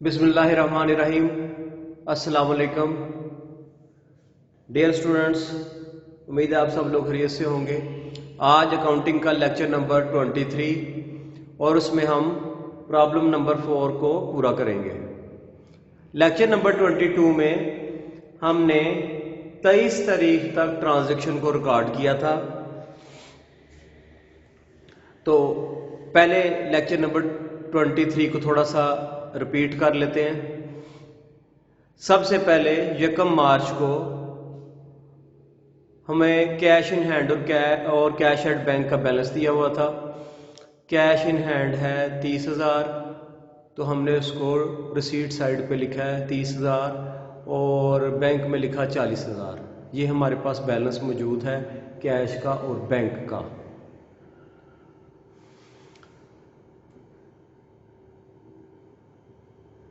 बिस्मिल्लाहिर्रहमानिर्रहीम। अस्सलाम वालेकुम डियर स्टूडेंट्स, उम्मीद है आप सब लोग खैरियत से होंगे। आज अकाउंटिंग का लेक्चर नंबर 23 और उसमें हम प्रॉब्लम नंबर 4 को पूरा करेंगे। लेक्चर नंबर 22 में हमने 23 तारीख तक ट्रांजैक्शन को रिकॉर्ड किया था। तो पहले लेक्चर नंबर 23 को थोड़ा सा रिपीट कर लेते हैं। सबसे पहले 1 मार्च को हमें कैश इन हैंड और कैश एट बैंक का बैलेंस दिया हुआ था। कैश इन हैंड है 30,000, तो हमने उसको रिसीट साइड पे लिखा है 30,000 और बैंक में लिखा 40,000। ये हमारे पास बैलेंस मौजूद है कैश का और बैंक का।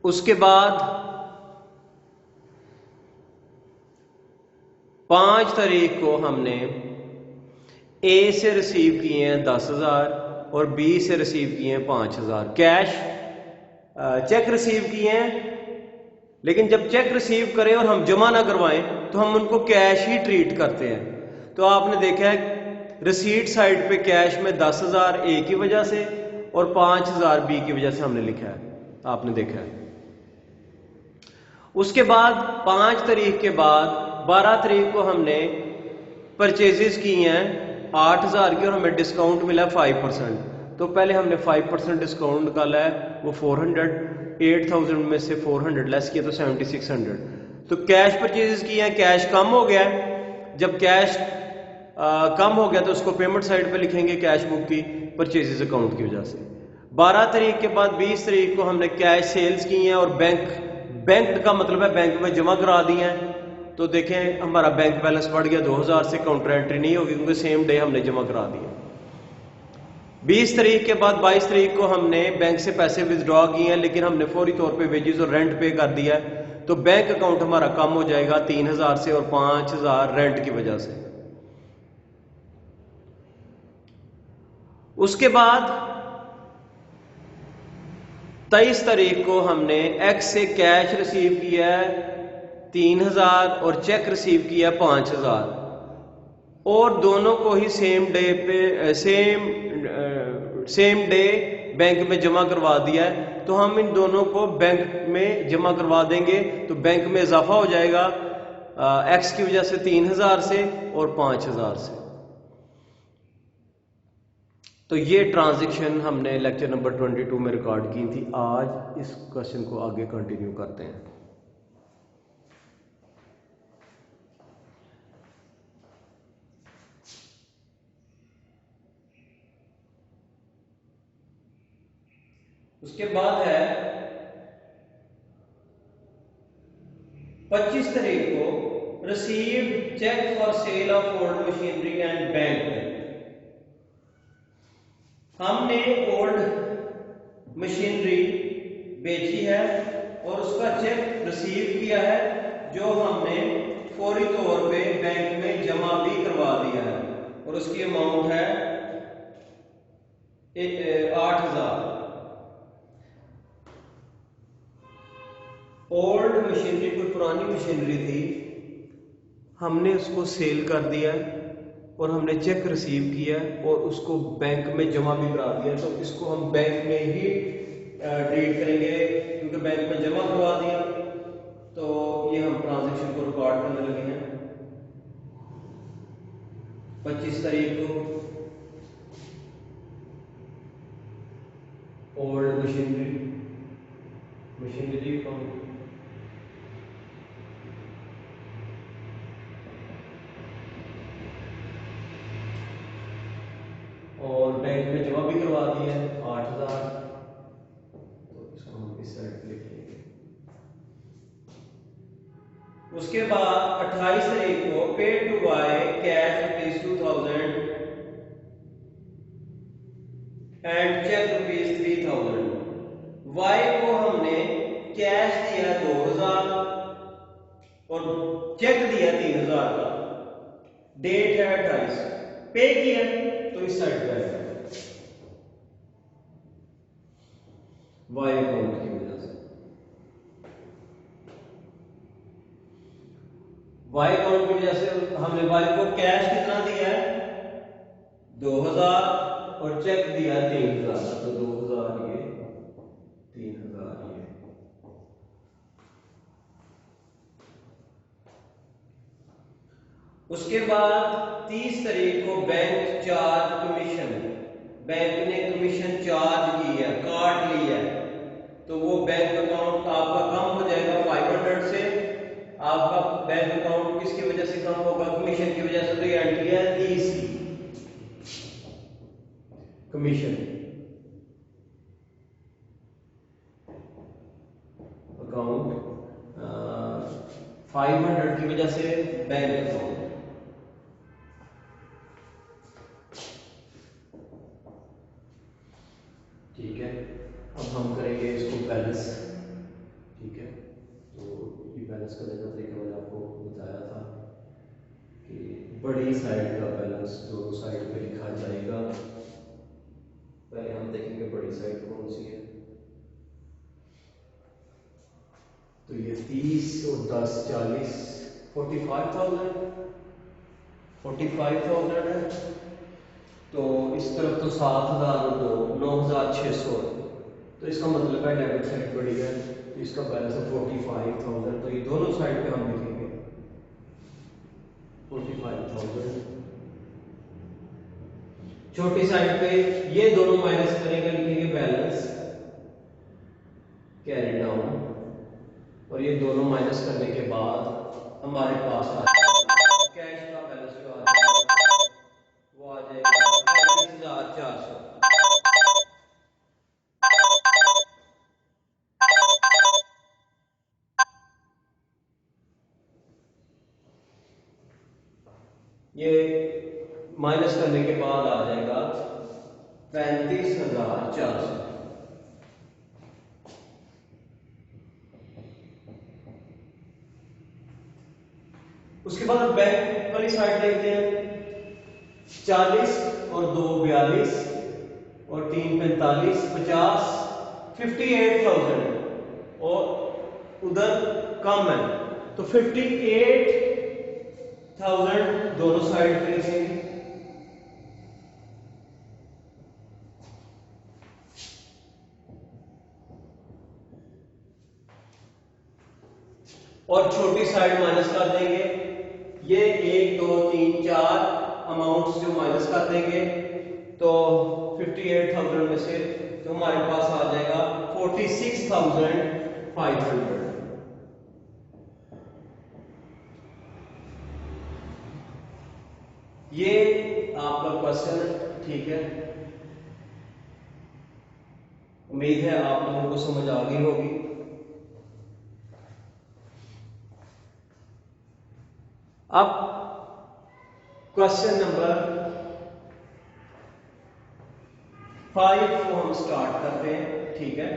उसके बाद 5 तारीख को हमने ए से रिसीव किए हैं 10,000 और बी से रिसीव किए हैं 5,000 कैश चेक रिसीव किए हैं। लेकिन जब चेक रिसीव करें और हम जमा ना करवाएं तो हम उनको कैश ही ट्रीट करते हैं। तो आपने देखा है रिसीट साइड पे कैश में 10,000 ए की वजह से और 5,000 बी की वजह से हमने लिखा है, आपने देखा है। उसके बाद 5 तारीख के बाद 12 तारीख को हमने परचेजेस की हैं 8,000 की और हमें डिस्काउंट मिला 5%। तो पहले हमने 5% डिस्काउंट निकाला है, वो 400, 8,000 में से 400 लेस किया तो 7,600। तो कैश परचेजेस की हैं, कैश कम हो गया। जब कैश कम हो गया तो उसको पेमेंट साइड पे लिखेंगे कैश बुक की परचेजेस अकाउंट की वजह से। 12 तारीख के बाद 20 तारीख को हमने कैश सेल्स की हैं और बैंक का मतलब है बैंक में जमा करा दी हैं। तो देखें हमारा बैंक बैलेंस बढ़ गया 2,000 से, काउंटर एंट्री नहीं होगी क्योंकि सेम डे हमने जमा करा दिया। 20 तारीख के बाद 22 तारीख को हमने बैंक से पैसे विदड्रॉ किए हैं, लेकिन हमने फौरी तौर पे वेजेस और रेंट पे कर दिया है। तो बैंक अकाउंट हमारा कम हो जाएगा 3,000 से और 5,000 रेंट की वजह से। उसके बाद 23 तारीख को हमने एक्स से कैश रिसीव किया है 3,000 और चेक रिसीव किया 5,000 और दोनों को ही सेम डे बैंक में जमा करवा दिया है। तो हम इन दोनों को बैंक में जमा करवा देंगे तो बैंक में इजाफा हो जाएगा एक्स की वजह से 3,000 से और 5,000 से। तो ये ट्रांजैक्शन हमने लेक्चर नंबर 22 में रिकॉर्ड की थी। आज इस क्वेश्चन को आगे कंटिन्यू करते हैं। उसके बाद है 25 तारीख को receive cheque for sale of old machinery and bank. हमने ओल्ड मशीनरी बेची है और उसका चेक रिसीव किया है जो हमने फौरी तौर पे बैंक में जमा भी करवा दिया है और उसकी अमाउंट है 8,000। ओल्ड मशीनरी कोई पुरानी मशीनरी थी, हमने उसको सेल कर दिया और हमने चेक रिसीव किया और उसको बैंक में जमा भी करा दिया। तो इसको हम बैंक में ही ट्रीट करेंगे क्योंकि बैंक में जमा करवा दिया। तो ये हम ट्रांजैक्शन को रिकॉर्ड करने लगे हैं 25 तारीख को। ओल्ड मशीनरी और बैंक में जमा भी करवा दिया है 8,000। तो इसको हम इस साइड पे लिख लेंगे। उसके बाद 28 तारीख को pay to by cash ₹2,000 and cheque ₹3,000। Y को हमने कैश दिया 2,000 और चेक दिया 3,000 का। डेट है 28, पे किया तो इस साइड पे आएगा वाई अकाउंट की वजह से। वाई अकाउंट की वजह से हमने वाई को कैश कितना दिया है 2000 और चेक दिया 3000, तो 2000 ये 3000 ये। उसके बाद 30 तारीख को बैंक चार्ज कमीशन, बैंक ने कमीशन चार्ज की है, काट लिया है, तो वो बैंक अकाउंट आपका कम हो जाएगा 500 से। आपका बैंक अकाउंट किसकी वजह से कम होगा, कमीशन की वजह से, तो ये एंट्री है 30 कमीशन अकाउंट 500 की वजह से बैंक अकाउंट। ठीक है, अब हम करेंगे इसको बैलेंस। ठीक है, तो ये बैलेंस करने का तरीका मैंने आपको बताया था कि बड़ी साइड का बैलेंस दोनों साइड पे लिखा जाएगा। पहले हम देखेंगे बड़ी साइड कौन सी है, तो ये 30 और 10 40 45,000 है। तो इस तरफ तो 7,000 और 9,600 है, तो इसका मतलब है डेबिट साइड बड़ी है, तो इसका बैलेंस है 45,000। तो ये दोनों साइड पे हम लिखेंगे 45,000। छोटी साइड पे ये दोनों माइनस करेंगे, लिखेंगे बैलेंस कैरी डाउन, और ये दोनों माइनस करने के बाद हमारे पास आ जाएगा कैश का बैलेंस जो आ जाएगा वो आ जाएगा 35,400। ये माइनस करने के बाद आ जाएगा 35,400। उसके बाद बैंक वाली साइड देखते हैं, 40 और 2 42 और 3 45 50 58,000 और उधर कम है, तो 58,000 दोनों साइड पे लिखेंगे। और छोटी साइड माइनस कर देंगे, ये 1 2 3 4 अमाउंट्स जो माइनस कर देंगे, तो 58,000 में से तो हमारे पास आ जाएगा 46,500। ये आपका क्वेश्चन ठीक है, उम्मीद है आप लोगों को समझ आ गई होगी। अब क्वेश्चन नंबर 5 को हम स्टार्ट करते हैं। ठीक है,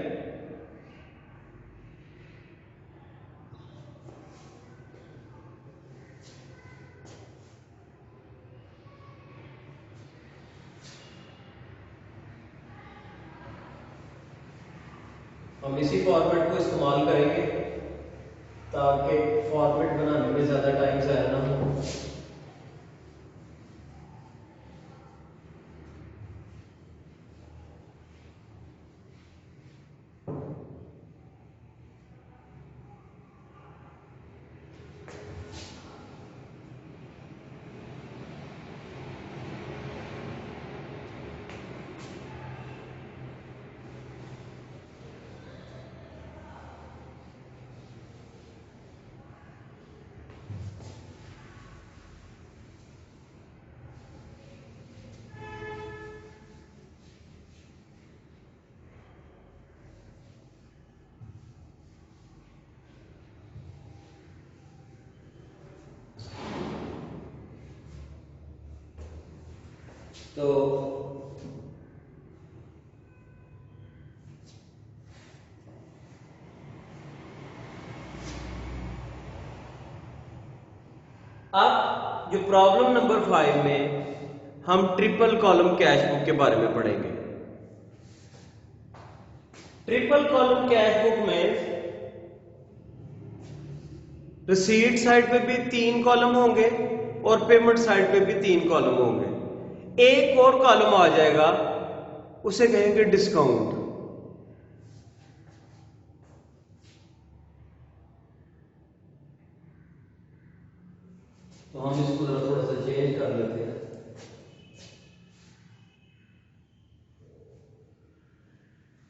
हम इसी फॉर्मेट को इस्तेमाल करेंगे ताकि फॉर्मेट बनाने में ज्यादा टाइम ज़ाया ना हो। तो अब जो प्रॉब्लम नंबर 5 में हम ट्रिपल कॉलम कैश बुक के बारे में पढ़ेंगे। ट्रिपल कॉलम कैश बुक में रिसीट साइड पे भी 3 कॉलम होंगे और पेमेंट साइड पे भी 3 कॉलम होंगे। एक और कॉलम आ जाएगा, उसे कहेंगे डिस्काउंट। तो हम इसको थोड़ा सा चेंज कर लेते हैं।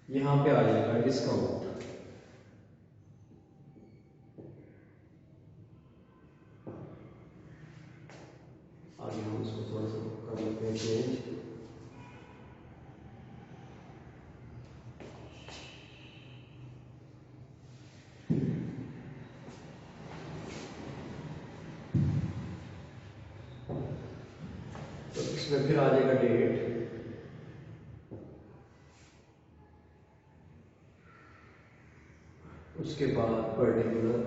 यहां पे आ जाएगा डिस्काउंट। आगे हम इसको थोड़ा सा कर लेते हैं चेंज। तो इसमें फिर आ जाएगा डेट, उसके बाद पर्टिकुलर,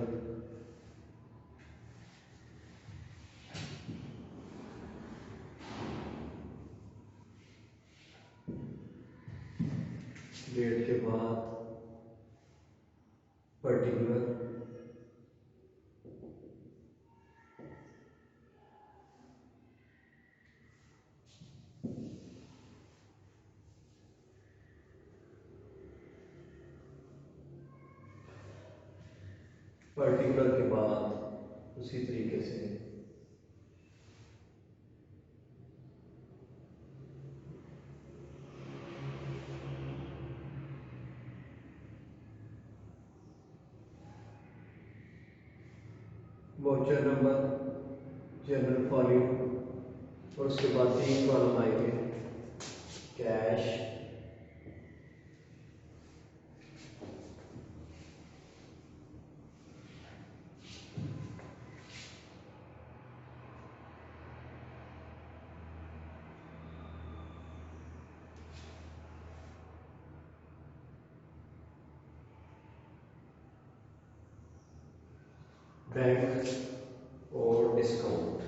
डेट के बाद पर्टिकुलर, पर्टिकुलर के बाद उसी तरीके से वाउचर नंबर, जनरल फॉलियो, और उसके बाद 3 कॉलम आएंगे, कैश, बैंक और डिस्काउंट।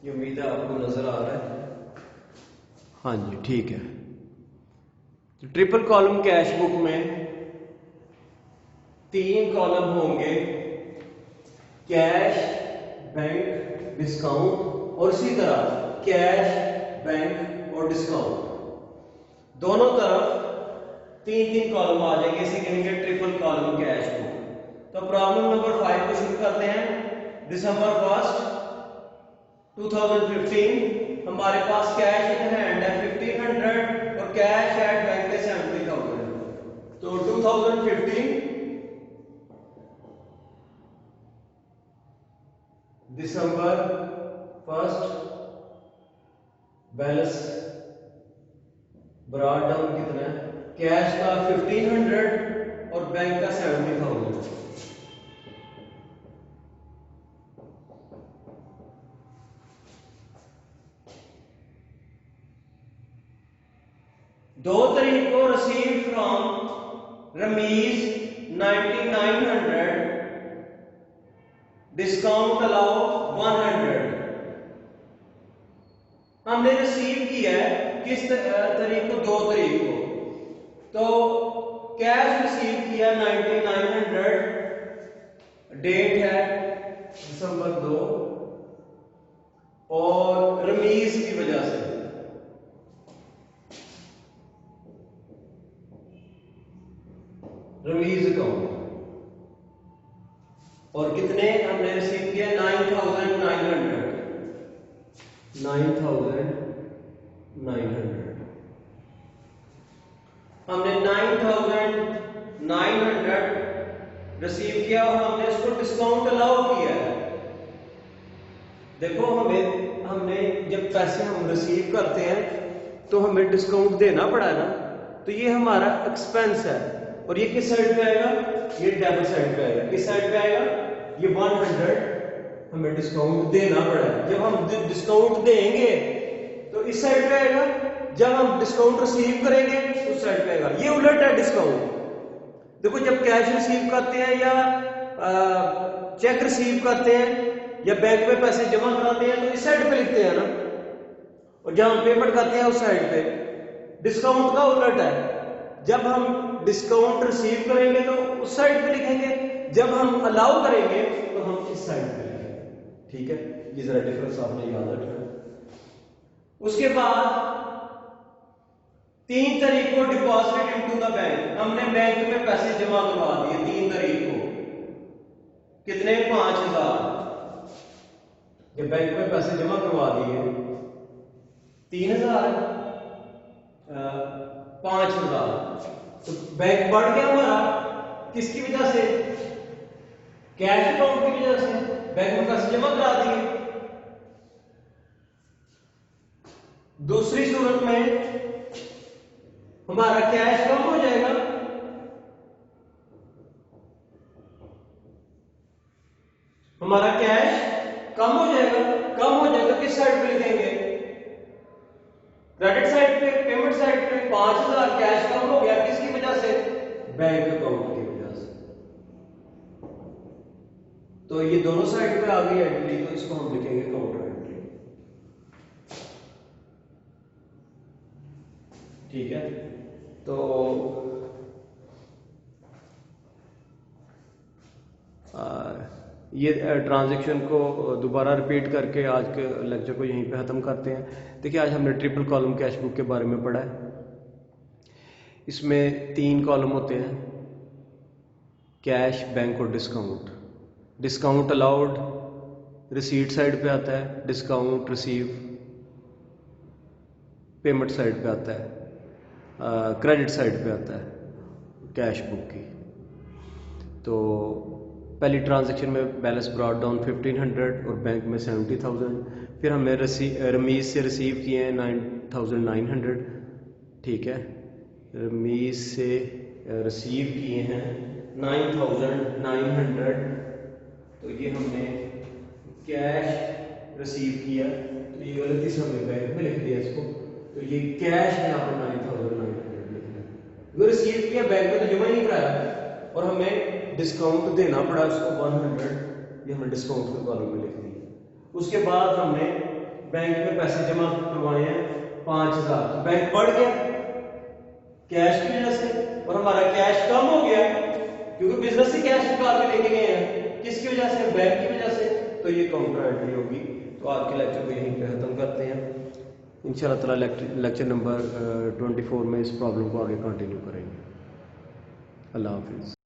ये उम्मीद है आपको नजर आ रहा है। हाँ जी ठीक है। तो ट्रिपल कॉलम कैश बुक में 3 कॉलम होंगे, कैश, बैंक, डिस्काउंट, और इसी तरह कैश, बैंक और डिस्काउंट दोनों तरफ 3-3 कॉलम आ जाएंगे। इसे कहेंगे ट्रिपल कॉलम कैश बुक। तो प्रॉब्लम नंबर 5 को शुरू करते हैं। दिसंबर 1, 2015 हमारे पास कैश इन हैंड है 1500 और कैश एट बैंक है 70,000। तो 2015 दिसंबर 1 बैलेंस ब्रॉड डाउन कितना है, कैश का 1500 और बैंक का 70,000। दो तारीख को receive from Ramiz 9900, discount allow 100। हमने रिसीव किया है किस तारीख को, 2 तारीख को। तो कैश रिसीव किया 9900, डेट है दिसंबर 2, और रमीज की वजह से रमीज अकाउंट, और कितने हमने रिसीव किया 9,900। हमने 9,900 रिसीव किया और हमने इसको डिस्काउंट अलाउ किया है। देखो हमने जब पैसे हम रिसीव करते हैं तो हमें डिस्काउंट देना पड़ा है ना, तो ये हमारा एक्सपेंस है। और ये किस साइड पे आएगा, ये डेबिट साइड पे आएगा। किस साइड पे आएगा, ये 100 हमें डिस्काउंट देना पड़ा है। जब हम डिस्काउंट देंगे तो इस साइड पे आएगा, जब हम डिस्काउंट रिसीव करेंगे उस साइड पे आएगा। ये उलट है डिस्काउंट। देखो जब कैश रिसीव करते हैं या चेक रिसीव करते हैं या बैंक में पैसे जमा कराते हैं तो इस साइड पे लिखते हैं ना, और जब हम पेमेंट करते हैं उस साइड पे। डिस्काउंट का उलट है, जब हम डिस्काउंट रिसीव करेंगे तो उस साइड पे लिखेंगे, जब हम अलाउ करेंगे तो हम इस साइड पे लिखेंगे। ठीक है, ये जरा डिफरेंस आपने याद रखना। उसके बाद 3 तारीख को डिपॉजिट इनटू द बैंक, हमने बैंक में पैसे जमा करवा दिए 3 तारीख को, कितने 5000। ये बैंक में पैसे जमा करवा दिए 3000 5000, तो बैंक बढ़ गया हमारा, किसकी वजह से? कैश अकाउंट की वजह से, बैंक में पैसे जमा करा दिए। दूसरी सूरत में हमारा कैश कम हो जाएगा, हमारा कैश कम हो जाएगा। कम हो जाएगा किस साइड पे लिखेंगे? क्रेडिट साइड पे, पेमेंट साइड पे। 5000 कैश कम हो गया, किसकी वजह से? बैंक अकाउंट की वजह से। तो ये दोनों साइड पे आ गई एंट्री, तो इसको हम लिखेंगे काउंटर एंट्री। ठीक है, तो ये ट्रांजैक्शन को दोबारा रिपीट करके आज के लेक्चर को यहीं पे ख़त्म करते हैं। देखिए, आज हमने ट्रिपल कॉलम कैश बुक के बारे में पढ़ा है। इसमें 3 कॉलम होते हैं, कैश, बैंक और discount. Discount allowed receipt side पे आता है, डिस्काउंट रिसीव पेमेंट साइड पे आता है, क्रेडिट साइड पे आता है कैश बुक की। तो पहली ट्रांजैक्शन में बैलेंस ब्रॉट डाउन 1500 और बैंक में 70,000। फिर हमने रमीज से रिसीव किए हैं 9,900। ठीक है, रमीज से रिसीव किए हैं 9,900, तो ये हमने कैश रिसीव किया, तो ये गलती से हमने बैंक में लिख दिया इसको, तो ये कैश यहाँ पर 9,900 लिखना है। वो रिसीव किया, बैंक में तो जमा नहीं कराया, और हमें डिस्काउंट देना पड़ा उसको 100, ये हमने डिस्काउंट के कॉलम में लिख दिया। उसके बाद हमने बैंक में पैसे जमा करवाए हैं 5000, बैंक बढ़ गया कैश की वजह से, और हमारा कैश कम हो गया क्योंकि बिजनेस से कैश निकाल के लेके गए हैं, किसकी वजह से? बैंक की वजह से। तो ये काउंटर एंट्री होगी। तो आज के लेक्चर को यहीं पे खत्म करते हैं। इंशाल्लाह ताला लेक्चर नंबर 24 में इस प्रॉब्लम को आगे कंटिन्यू करेंगे। अल्लाह हाफिज़।